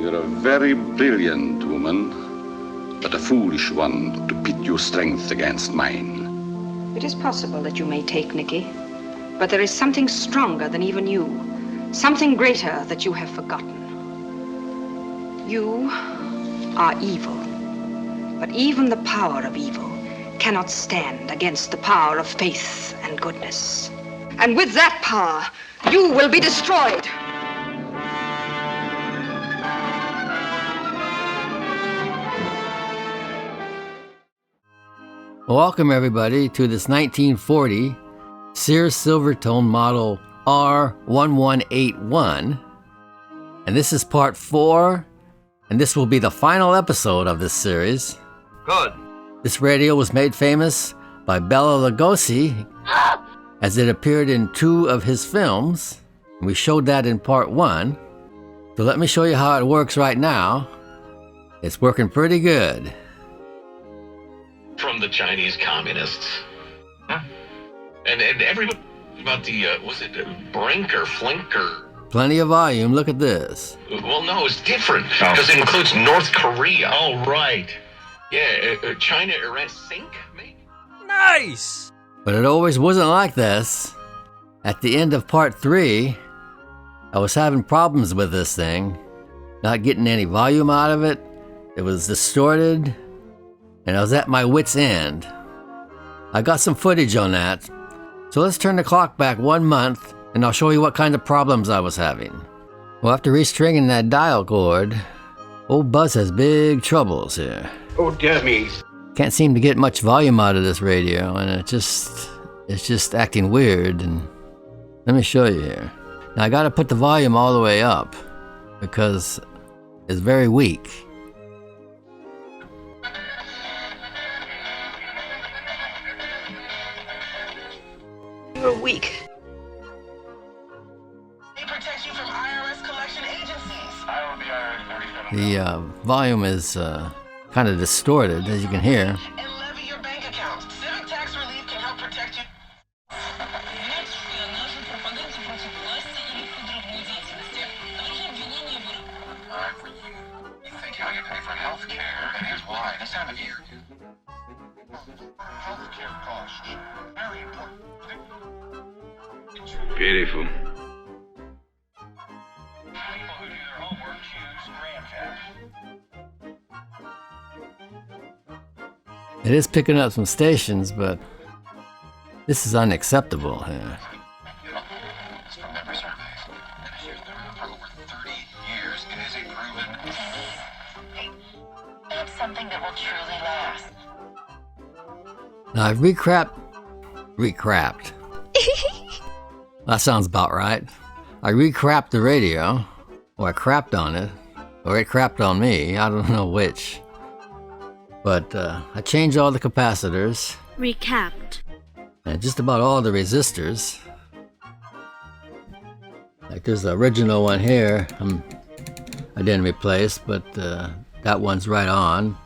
You're a very brilliant woman, but a foolish one to pit your strength against mine. It is possible that you may take Nikki, but there is something stronger than even you, something greater that you have forgotten. You are evil, but even the power of evil cannot stand against the power of faith and goodness. And with that power, you will be destroyed. Welcome everybody to this 1940 Sears Silvertone model R1181, and this is part 4, and this will be the final episode of this series. Good. This radio was made famous by Bela Lugosi as it appeared in 2 of his films. We showed that in part 1. So let me show you how it works right now. It's working pretty good. From the Chinese communists. Huh? And everybody about the, was it Brink or Flink or... Plenty of volume, look at this. Well, no, it's different, because it includes North Korea. Oh, right. Yeah, China, Iran, Sink, maybe? Nice! But it always wasn't like this. At the end of part 3, I was having problems with this thing, not getting any volume out of it. It was distorted, and I was at my wit's end. I got some footage on that, so let's turn the clock back 1 month, and I'll show you what kind of problems I was having. Well, after restringing that dial cord, old Buzz has big troubles here. Oh, dummies. Can't seem to get much volume out of this radio, and it's just acting weird. And let me show you here. Now I gotta put the volume all the way up because it's very weak. You're weak. They protect you from IRS collection agencies. The volume is kind of distorted, as you can hear. And levy your bank account. Civic Tax Relief can help protect you. You think how you pay for health care, and here's why. This time of year. Health care costs. Very important. Beautiful. People who do their homework choose Graham Cab. It is picking up some stations, but this is unacceptable here. It's from member surveys. And as you've been around for over 30 years, it is a proven... That's something that will truly last. Now I've recrapped. That sounds about right. I recrapped the radio, or I crapped on it, or it crapped on me, I don't know which. But I changed all the capacitors. Recapped. And just about all the resistors. Like there's the original one here, I didn't replace, but that one's right on.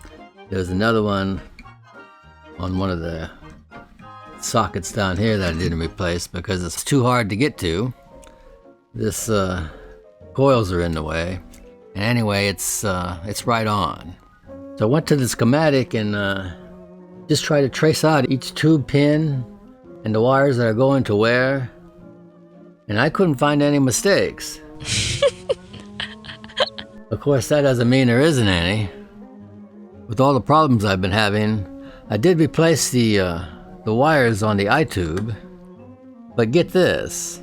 There's another one on one of the sockets down here that I didn't replace because it's too hard to get to. This coils are in the way. And anyway, it's right on. So I went to the schematic and just tried to trace out each tube pin and the wires that are going to where. And I couldn't find any mistakes. Of course, that doesn't mean there isn't any. With all the problems I've been having, I did replace the wires on the I-tube, but get this,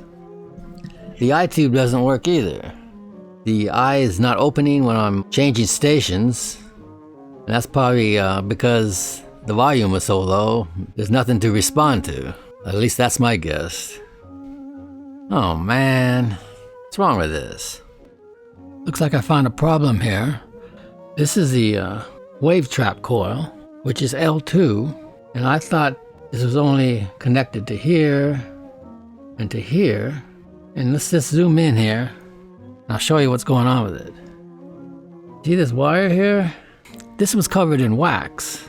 the I-tube doesn't work either. The I is not opening when I'm changing stations, and that's probably because the volume was so low, there's nothing to respond to. At least that's my guess. Oh man, what's wrong with this? Looks like I found a problem here. This is the wave trap coil, which is L2, and I thought this was only connected to here and to here. And let's just zoom in here and I'll show you what's going on with it. See this wire here? This was covered in wax.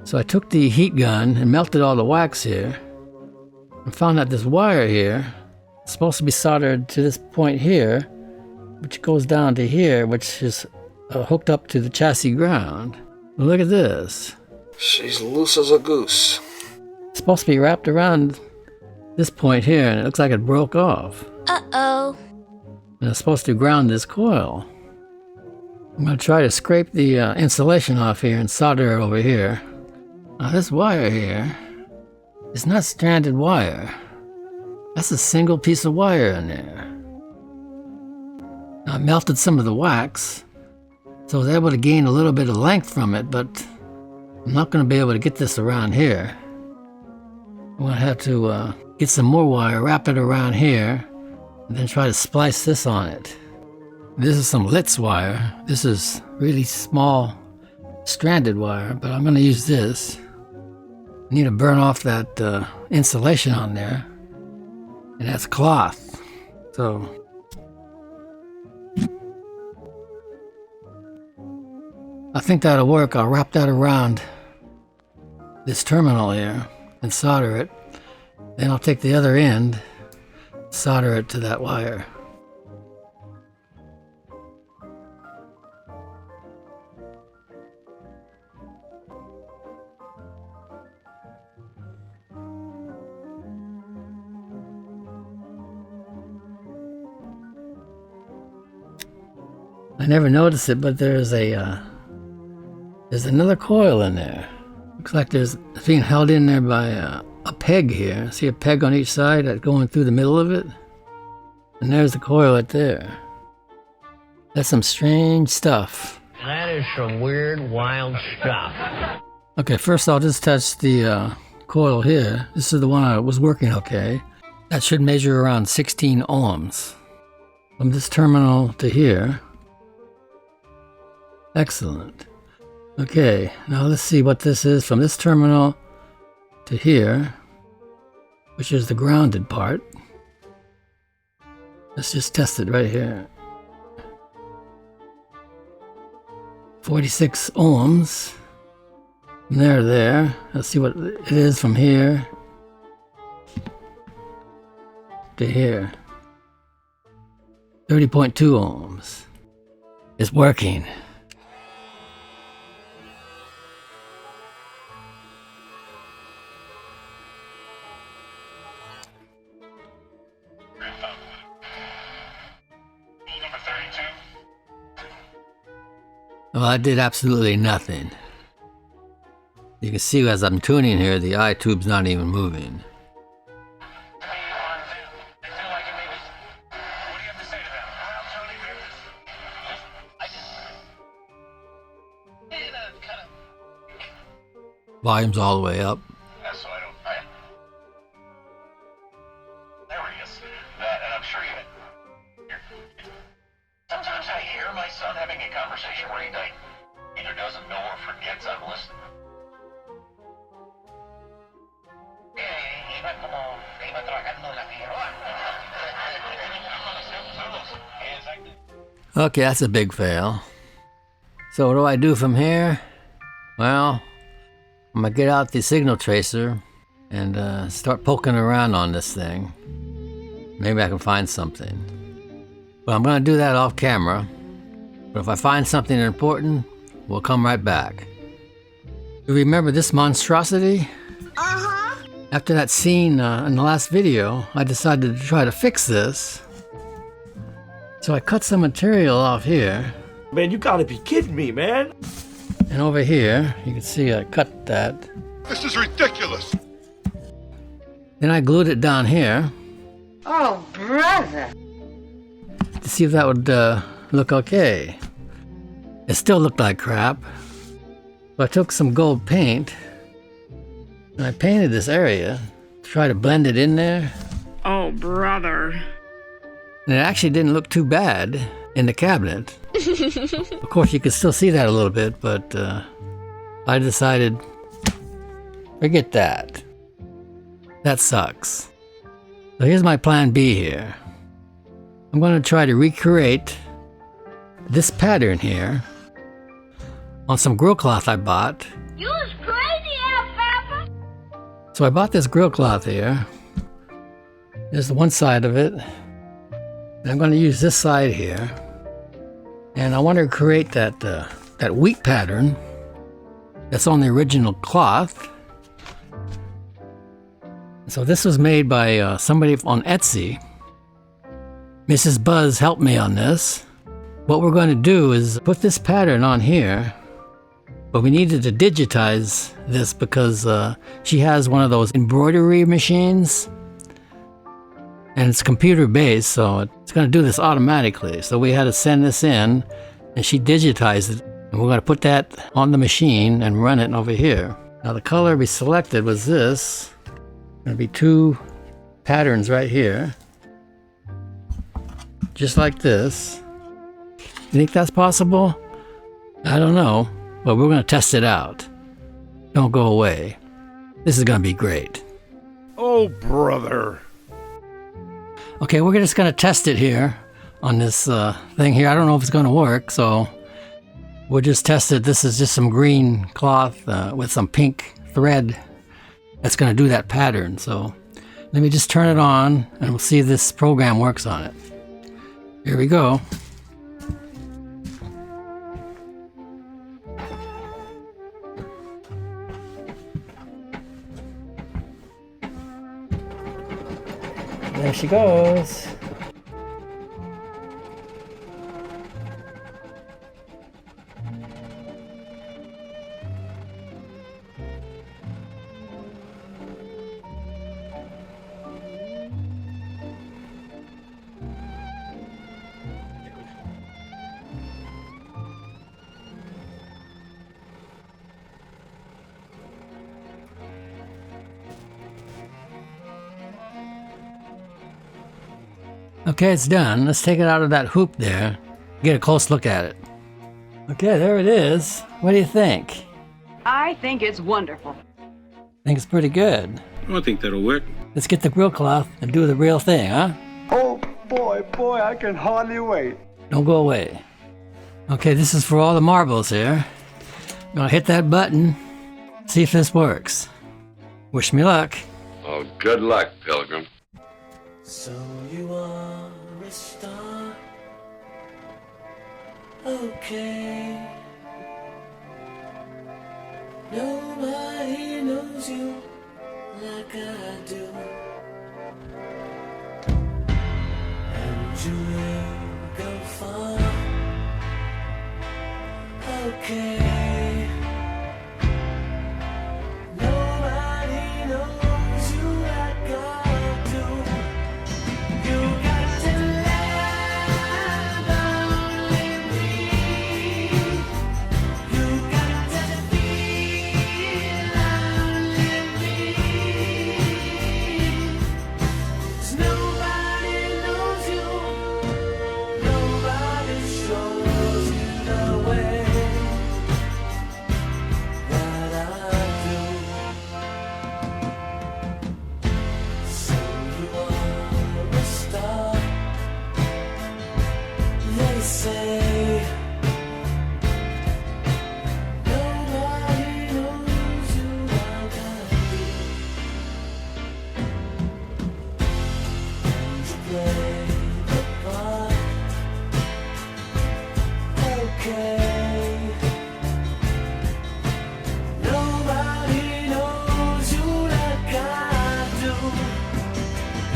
So I took the heat gun and melted all the wax here and found that this wire here is supposed to be soldered to this point here which goes down to here, which is hooked up to the chassis ground. Look at this. She's loose as a goose. It's supposed to be wrapped around this point here, and it looks like it broke off. Uh-oh. And it's supposed to ground this coil. I'm going to try to scrape the insulation off here and solder it over here. Now this wire here is not stranded wire. That's a single piece of wire in there. Now I melted some of the wax, so I was able to gain a little bit of length from it, but I'm not going to be able to get this around here. I'm going to have to get some more wire, wrap it around here, and then try to splice this on it. This is some Litz wire. This is really small stranded wire, but I'm going to use this. I need to burn off that insulation on there, and that's cloth. So I think that'll work. I'll wrap that around this terminal here and solder it. Then I'll take the other end, solder it to that wire. I never noticed it, but there's another coil in there. Looks like it's being held in there by a peg here. See a peg on each side that's going through the middle of it? And there's the coil right there. That's some strange stuff. That is some weird, wild stuff. Okay, first I'll just touch the coil here. This is the one I was working okay. That should measure around 16 ohms. From this terminal to here. Excellent. Okay, now let's see what this is from this terminal to here, which is the grounded part. Let's just test it right here. 46 ohms. From there to there. Let's see what it is from here to here. 30.2 ohms. It's working. Well, I did absolutely nothing. You can see as I'm tuning here, the eye tube's not even moving. Volume's all the way up. There he is. That, and I'm sure you. Sometimes I hear my son having a conversation where he either doesn't know or forgets I'm listening. Iba trabajando la Okay, that's a big fail. So what do I do from here? Well, I'm gonna get out the signal tracer and start poking around on this thing. Maybe I can find something. But I'm gonna do that off camera. But if I find something important, we'll come right back. You remember this monstrosity? Uh-huh. After that scene in the last video, I decided to try to fix this. So I cut some material off here. Man, you gotta be kidding me, man. And over here, you can see I cut that. This is ridiculous. Then I glued it down here Oh, brother. to see if that would look okay. It still looked like crap. So I took some gold paint and I painted this area to try to blend it in there. Oh, brother. And it actually didn't look too bad in the cabinet. Of course, you could still see that a little bit, but I decided, forget that. That sucks. So here's my plan B here. I'm going to try to recreate this pattern here on some grill cloth I bought. You was crazy, Alfalfa. So I bought this grill cloth here. There's the one side of it. And I'm going to use this side here. And I want to create that wheat pattern that's on the original cloth. So this was made by somebody on Etsy. Mrs. Buzz helped me on this. What we're going to do is put this pattern on here, but we needed to digitize this because she has one of those embroidery machines, and it's computer based, so it's going to do this automatically. So we had to send this in, and she digitized it, and we're going to put that on the machine and run it over here. Now the color we selected was this. Going to be 2 patterns right here, just like this. You think that's possible? I don't know, but we're going to test it out. Don't go away. This is going to be great. Oh, brother. Okay, we're just going to test it here on this thing here. I don't know if it's going to work, so we'll just test it. This is just some green cloth with some pink thread that's going to do that pattern. So let me just turn it on and we'll see if this program works on it. Here we go. There she goes. Okay, it's done. Let's take it out of that hoop there. Get a close look at it. Okay, there it is. What do you think? I think it's wonderful. Think it's pretty good. I think that'll work. Let's get the grill cloth and do the real thing, huh? Oh, boy, I can hardly wait. Don't go away. Okay, this is for all the marbles here. I'm gonna hit that button, see if this works. Wish me luck. Oh, good luck, Pilgrim. So you are a star, okay. Nobody knows you like I do, and you ain't go far, okay. Nobody knows you like I do. You got to love only me. You got to feel only me. 'Cause nobody knows you. Nobody shows you the way that I do. So you are a star, they say. Nobody knows you like I do. And you play the part, okay. Nobody knows you like I do.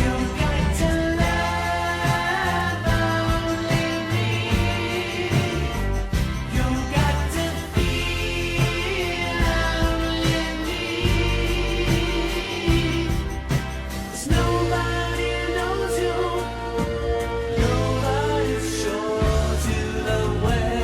You got to love only me. You got to feel only me. 'Cause nobody knows you. Nobody shows you the way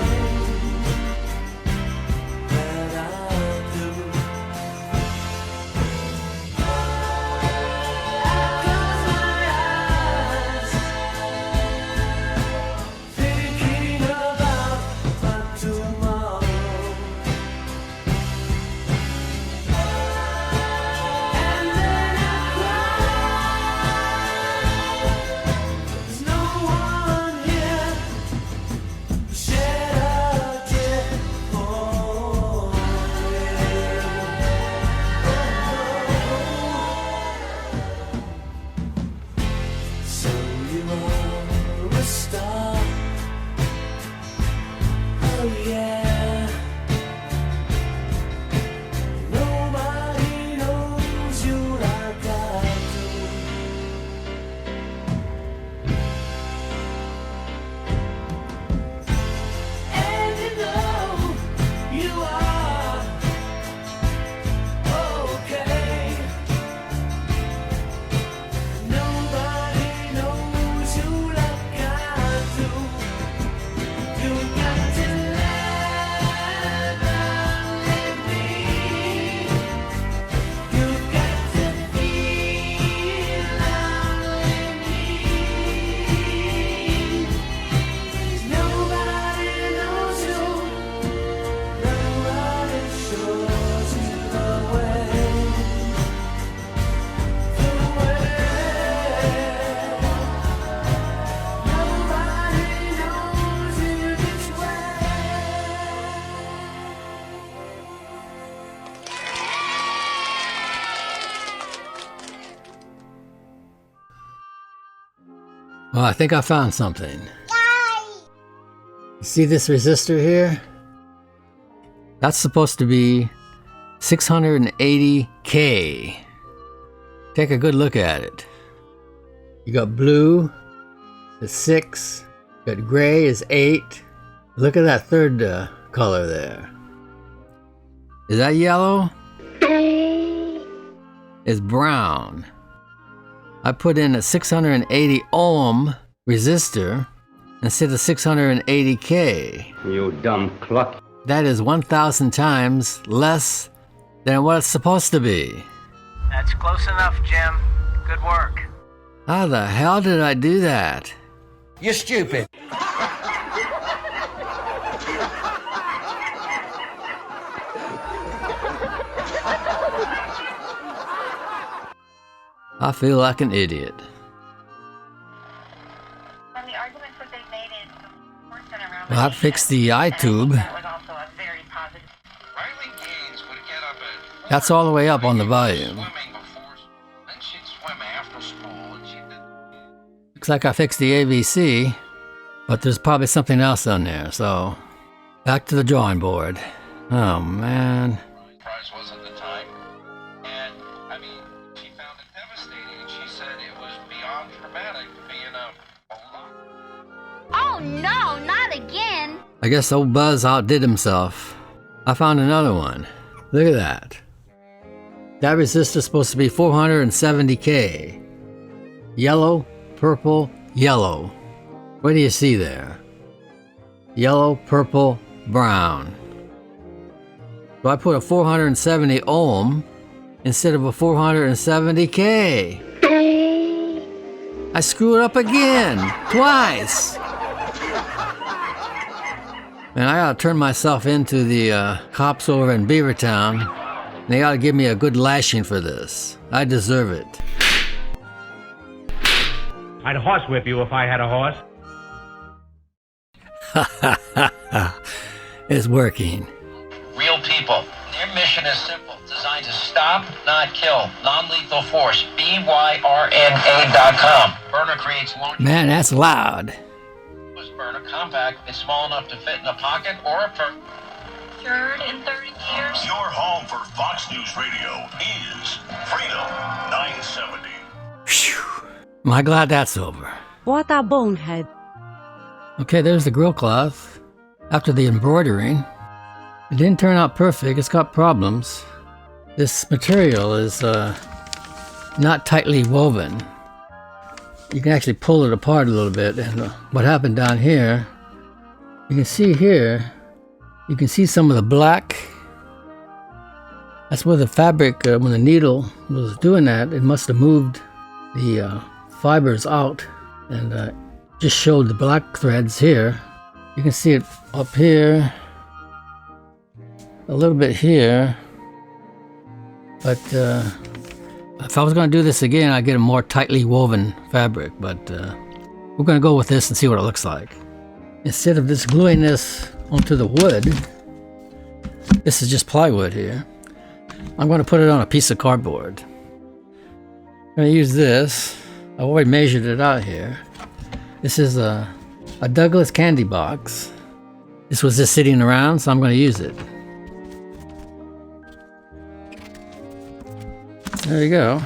yeah. Nobody knows you like I do. And you know you are okay. Nobody knows you like I do. You got to let me. You got to feel me. Nobody knows you. Nobody shows you the way. The way. Nobody knows you this way. Well, I think I found something. You see this resistor here? That's supposed to be 680K. Take a good look at it. You got blue is 6, you got gray is 8. Look at that third color there. Is that yellow? It's brown. I put in a 680 ohm resistor instead of 680K. You dumb cluck. That is 1,000 times less than what it's supposed to be. That's close enough, Jim. Good work. How the hell did I do that? You're stupid. I feel like an idiot. And the arguments that they made in the sports center around Well, I fixed the iTube. that was also a very positive. Riley Gaines would get up at That's all the way up on the volume. swimming before, then she'd swim after school, and she did. Looks like I fixed the AVC, but there's probably something else on there, so back to the drawing board. Oh man. Price was at the time, and I mean, she found it devastating. She said it was beyond traumatic being a lot. Oh no, not again. I guess old Buzz outdid himself. I found another one. Look at that. That resistor's supposed to be 470K. Yellow, purple, yellow. What do you see there? Yellow, purple, brown. So I put a 470 ohm instead of a 470K. I screwed up again, twice. Man, I gotta turn myself into the cops over in Beavertown. They ought to give me a good lashing for this. I deserve it. I'd horsewhip you if I had a horse. It's working. Real people. Their mission is simple. Designed to stop, not kill. Non-lethal force. BYRNA.com. Burner creates long Man, that's loud. burner compact. It's small enough to fit in a pocket or a purse. Third in 30 years. Your home for Fox News Radio is Freedom 970. Phew. I'm glad that's over. What a bonehead. Okay, there's the grill cloth. After the embroidering, it didn't turn out perfect. It's got problems. This material is not tightly woven. You can actually pull it apart a little bit. And what happened down here, you can see here, you can see some of the black. That's where the fabric, when the needle was doing that, it must have moved the fibers out and just showed the black threads here. You can see it up here, a little bit here, but if I was going to do this again, I'd get a more tightly woven fabric, but we're going to go with this and see what it looks like. Instead of just gluing this onto the wood, this is just plywood here, I'm going to put it on a piece of cardboard. I'm going to use this. I already measured it out here. This is a Douglas candy box. This was just sitting around, so I'm going to use it. There you go.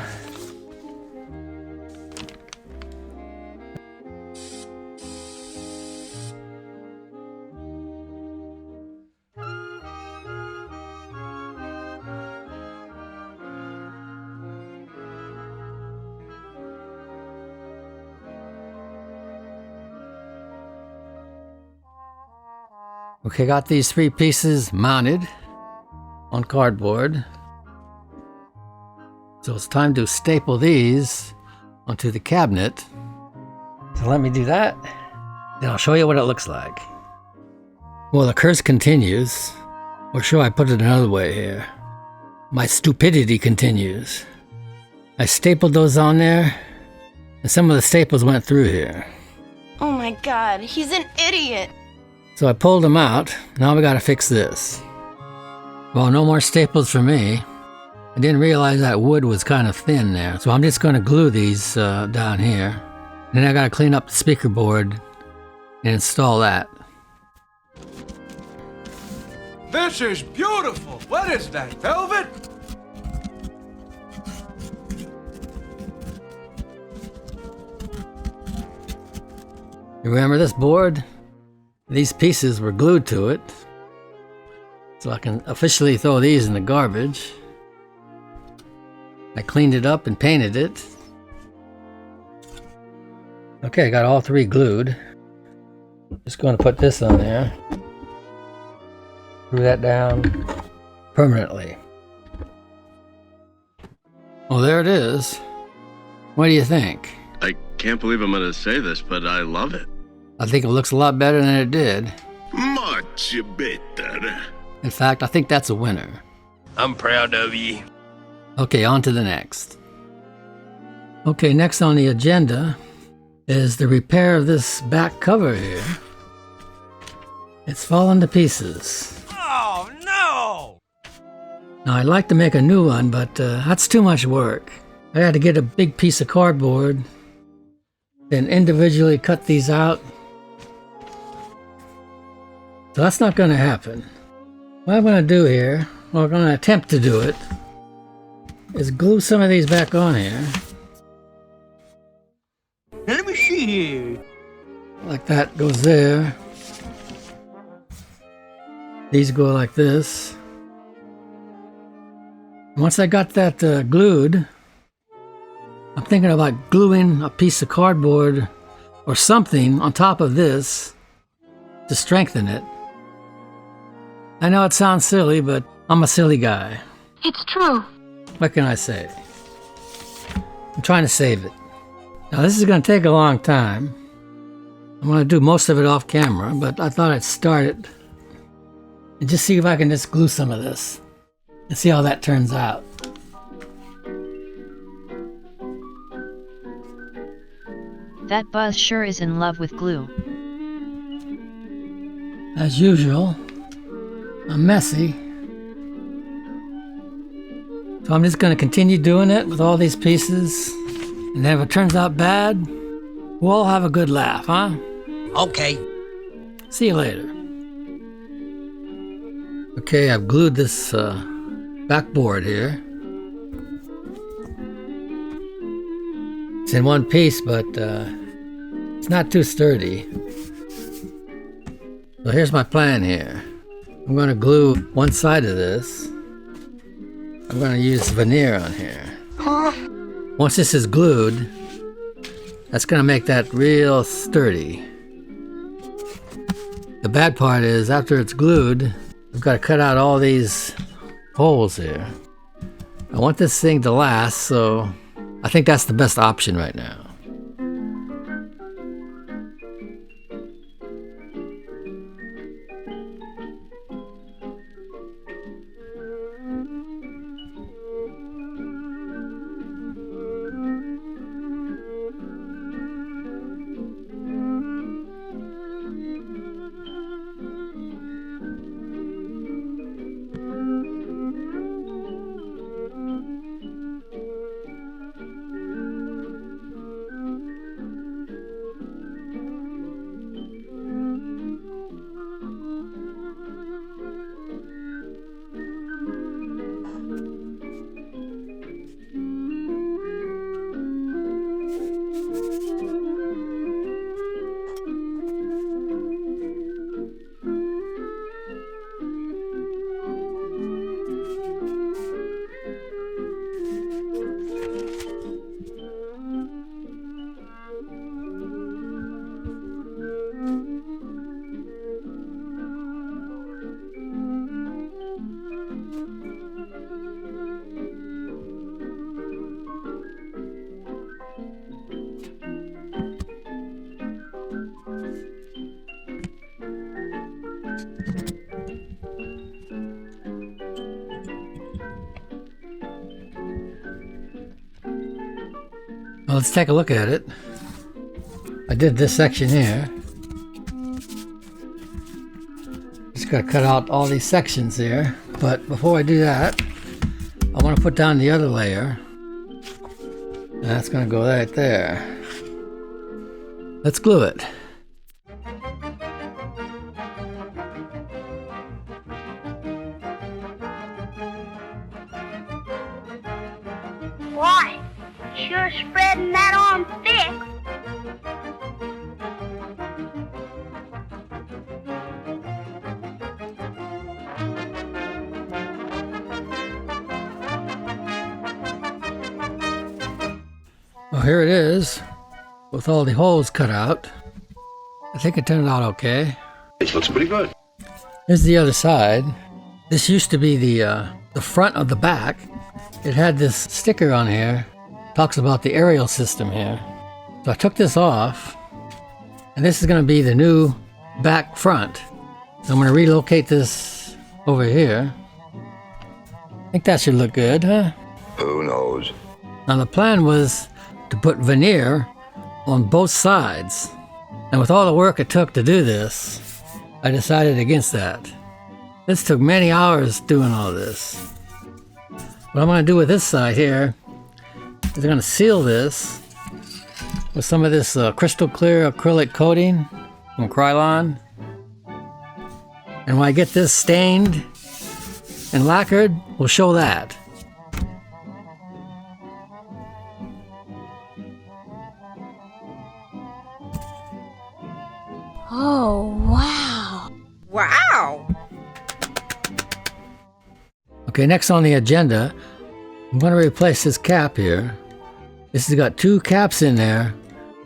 Okay, got these 3 pieces mounted on cardboard. So it's time to staple these onto the cabinet. So let me do that, then I'll show you what it looks like. Well, the curse continues. Or should I put it another way here? My stupidity continues. I stapled those on there, and some of the staples went through here. Oh my god, he's an idiot! So I pulled them out. Now we gotta fix this. Well, no more staples for me. I didn't realize that wood was kind of thin there, so I'm just gonna glue these down here. Then I gotta clean up the speaker board and install that. This is beautiful! What is that, velvet? You remember this board? These pieces were glued to it, so I can officially throw these in the garbage. I cleaned it up and painted it. Okay, I got all 3 glued. Just going to put this on there. Screw that down permanently. Well, there it is. What do you think? I can't believe I'm going to say this, but I love it. I think it looks a lot better than it did. Much better. In fact, I think that's a winner. I'm proud of you. Okay, on to the next. Okay, next on the agenda is the repair of this back cover here. It's fallen to pieces. Oh, no! Now, I'd like to make a new one, but that's too much work. I had to get a big piece of cardboard, then individually cut these out. So that's not going to happen. What I'm going to do here, or I'm going to attempt to do it, is glue some of these back on here. Let me see here. Like that goes there. These go like this. Once I got that glued, I'm thinking about gluing a piece of cardboard or something on top of this to strengthen it. I know it sounds silly, but I'm a silly guy. It's true. What can I say? I'm trying to save it. Now this is going to take a long time. I'm going to do most of it off camera, but I thought I'd start it and just see if I can just glue some of this and see how that turns out. That Buzz sure is in love with glue. As usual, I'm messy. So I'm just going to continue doing it with all these pieces. And then if it turns out bad, we'll all have a good laugh, huh? Okay. See you later. Okay, I've glued this backboard here. It's in one piece, but it's not too sturdy. So here's my plan here. I'm going to glue one side of this. I'm going to use veneer on here. Once this is glued, that's going to make that real sturdy. The bad part is after it's glued, I've got to cut out all these holes here. I want this thing to last, so I think that's the best option right now. Well, let's take a look at it. I did this section here. Just gotta cut out all these sections here. But before I do that, I want to put down the other layer. And that's gonna go right there. Let's glue it. Boy, sure spreading that on thick. Well, here it is, with all the holes cut out. I think it turned out okay. It looks pretty good. Here's the other side. This used to be the front of the back. It had this sticker on here, talks about the aerial system here. So I took this off, and this is going to be the new back front. So I'm going to relocate this over here. I think that should look good, huh? Who knows? Now the plan was to put veneer on both sides. And with all the work it took to do this, I decided against that. This took many hours doing all this. What I'm going to do with this side here is I'm going to seal this with some of this crystal clear acrylic coating from Krylon. And when I get this stained and lacquered, we'll show that. Oh, wow. Wow! Okay, next on the agenda, I'm going to replace this cap here. This has got two caps in there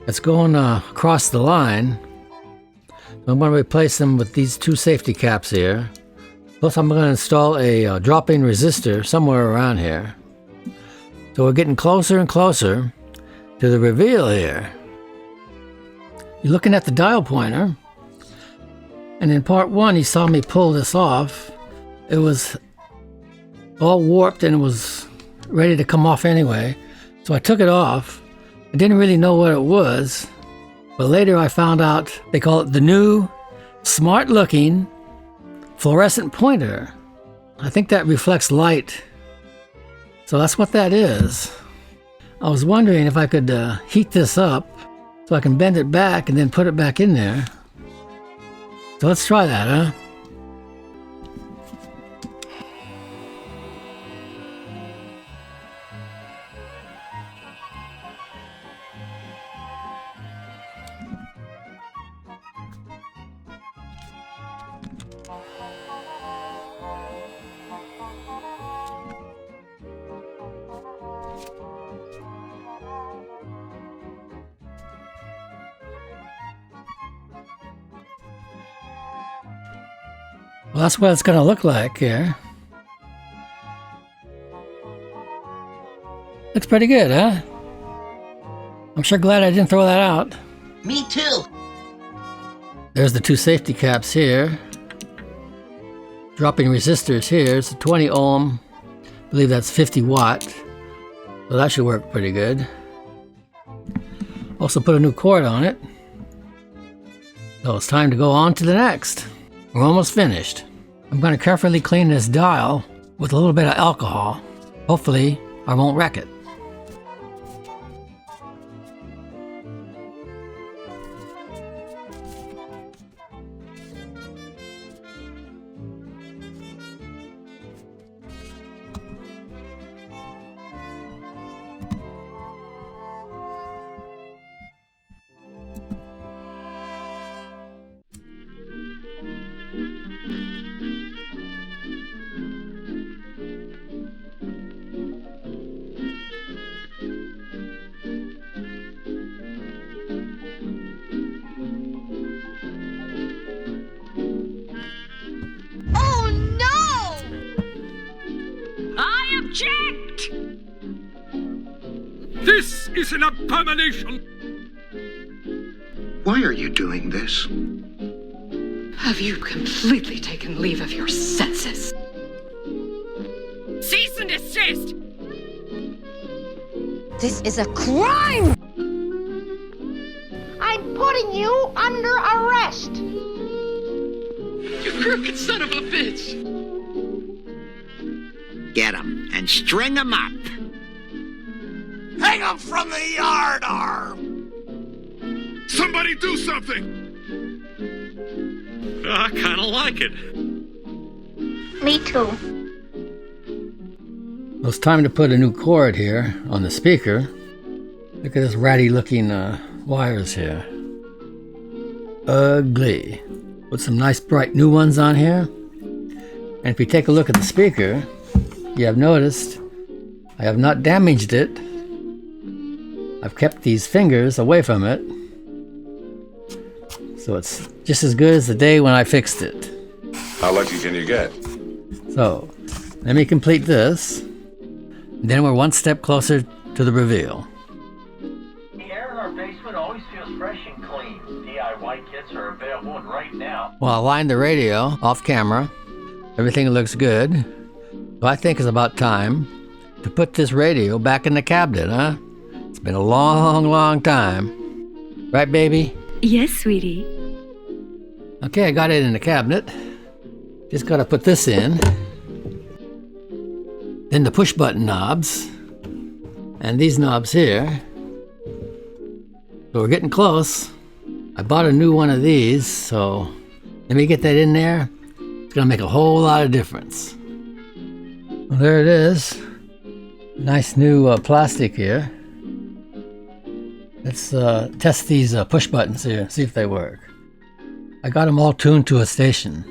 that's going across the line. I'm going to replace them with these two safety caps here. Plus I'm going to install a drop-in resistor somewhere around here. So we're getting closer and closer to the reveal here. You're looking at the dial pointer, and in part one you saw me pull this off. It was all warped and it was ready to come off anyway. So I took it off. I didn't really know what it was, but later I found out they call it the new smart looking fluorescent pointer. I think that reflects light. So that's what that is. I was wondering if I could heat this up so I can bend it back and then put it back in there. So let's try that, huh? Well, that's what it's going to look like here. Looks pretty good, huh? I'm sure glad I didn't throw that out. Me too. There's the two safety caps here. Dropping resistors here. It's a 20 ohm. I believe that's 50 watt. So that should work pretty good. Also put a new cord on it. So it's time to go on to the next. We're almost finished. I'm going to carefully clean this dial with a little bit of alcohol. Hopefully, I won't wreck it. This is an abomination! Why are you doing this? Have you completely taken leave of your senses? Cease and desist! This is a crime! I'm putting you under arrest! You crooked son of a bitch! Get him and string him up. Hang him from the yard arm! Somebody do something! I kind of like it. Me too. Well, it's time to put a new cord here on the speaker. Look at this ratty looking wires here. Ugly. Put some nice bright new ones on here. And if you take a look at the speaker, you have noticed I have not damaged it. I've kept these fingers away from it. So it's just as good as the day when I fixed it. How lucky can you get? So, let me complete this. Then we're one step closer to the reveal. The air in our basement always feels fresh and clean. DIY kits are available right now. Well, I lined the radio off camera. Everything looks good. So I think it's about time to put this radio back in the cabinet, huh? It's been a long, long time. Right, baby? Yes, sweetie. Okay, I got it in the cabinet. Just gotta put this in. Then the push button knobs. And these knobs here. So we're getting close. I bought a new one of these, so let me get that in there. It's gonna make a whole lot of difference. Well, there it is. Nice new plastic here. Let's test these push buttons here, see if they work. I got them all tuned to a station.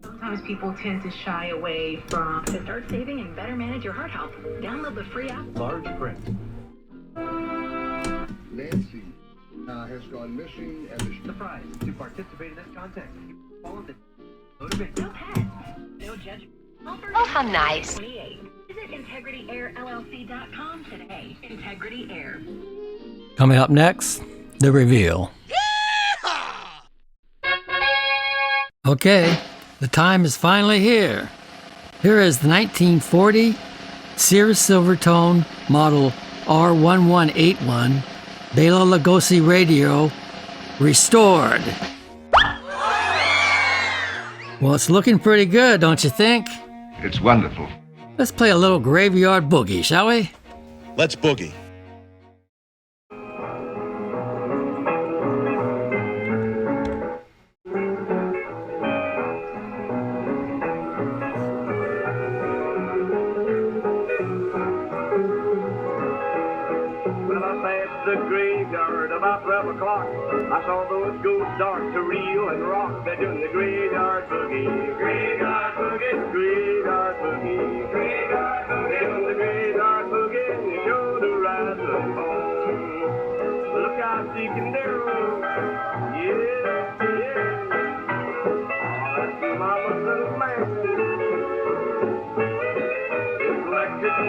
Sometimes people tend to shy away from. To start saving and better manage your heart health, download the free app. Large print. Nancy has gone missing and is... The prize to participate in this contest. Follow the No pets, no judgment. Oh, how nice. 28. Visit IntegrityAirLLC.com today. Integrity Air. Coming up next, the reveal. Okay, the time is finally here. Here is the 1940 Sears Silvertone model R1181 Bela Lugosi radio restored. Well, it's looking pretty good, don't you think? It's wonderful. Let's play a little graveyard boogie, shall we? Let's boogie. The graveyard about 12 o'clock. I saw those ghosts start to reel and rock. They're doing the graveyard boogie, graveyard boogie, graveyard boogie, graveyard boogie. They're doing the graveyard boogie and they show the rattling bone. Look out, Deacon Darrell. Yeah, yeah. Oh, that's Mama's little man. Elected to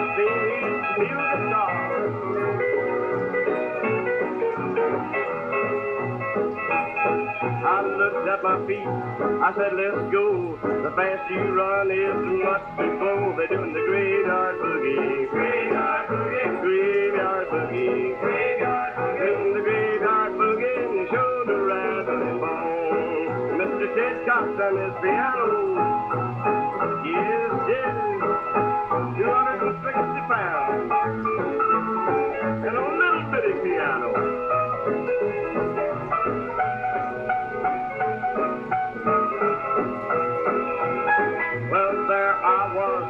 feel the stars. I looked at my feet, I said, let's go. The fast you run is too much to slow. They're doing the graveyard boogie, graveyard boogie, graveyard boogie, graveyard boogie. Doing the graveyard boogie and you show the rattling bone. Mr. Ted Cox on his piano, yes, yes, 260 pounds, and a little bitty piano.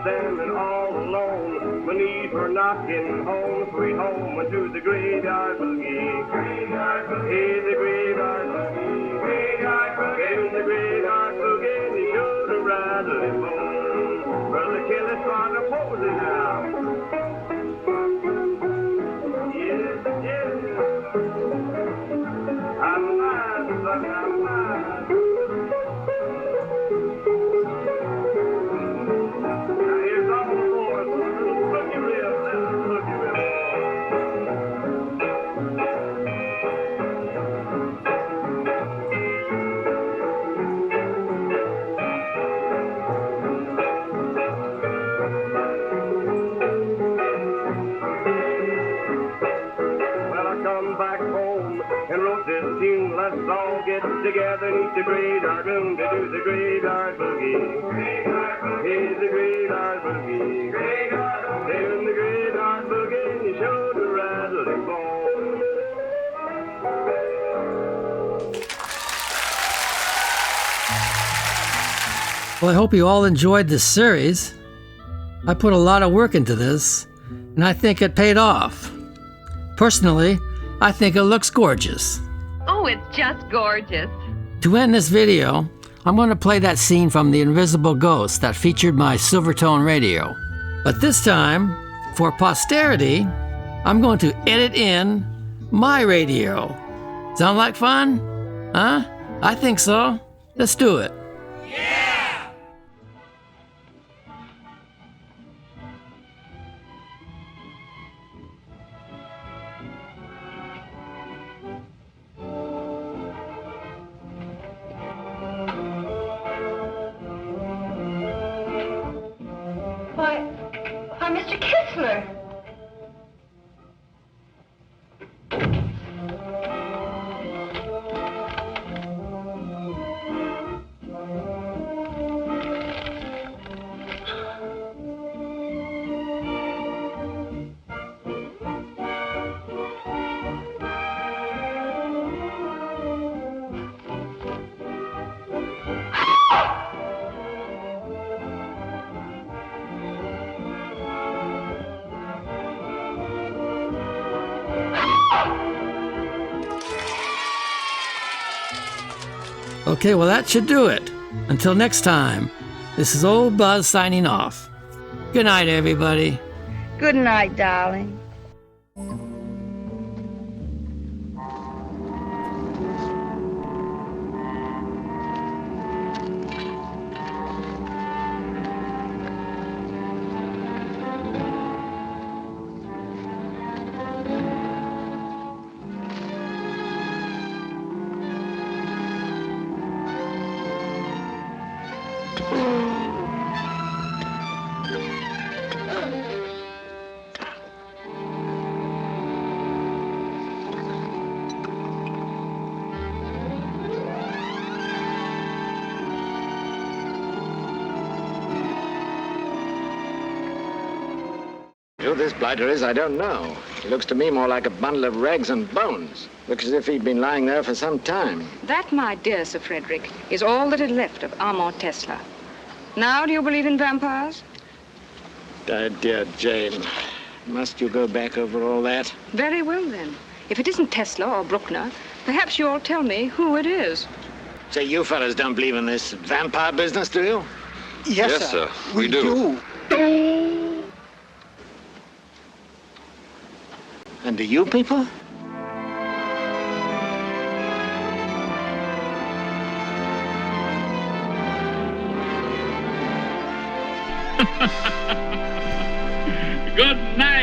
Standing all alone, my knees were knocking home, sweet home, went to the graveyard boogie, graveyard boogie, hey, the graveyard boogie, graveyard boogie, in the graveyard boogie, and he showed a rattling bone. Brother Kelly started posing now. Yes, yes, I'm alive, son, I'm alive. together neath the graveyard moon to do the graveyard boogie. Here's the graveyard boogie. Doing the graveyard boogie, you show the rattling ball. Well, I hope you all enjoyed this series. I put a lot of work into this, and I think it paid off. Personally, I think it looks gorgeous. Oh, it's just gorgeous. To end this video, I'm going to play that scene from The Invisible Ghost that featured my Silvertone radio. But this time, for posterity, I'm going to edit in my radio. Sound like fun? Huh? I think so. Let's do it. Why, Mr. Kistler. Okay, well that should do it. Until next time, this is Old Buzz signing off. Good night, everybody. Good night, darling. Who this blighter is, I don't know. He looks to me more like a bundle of rags and bones. Looks as if he'd been lying there for some time. That, my dear Sir Frederick, is all that is left of Armand Tesla. Now, do you believe in vampires? Dear Jane, must you go back over all that? Very well, then. If it isn't Tesla or Bruckner, perhaps you'll tell me who it is. Say, you fellas don't believe in this vampire business, do you? Yes, sir. We do. And do you people? Good night.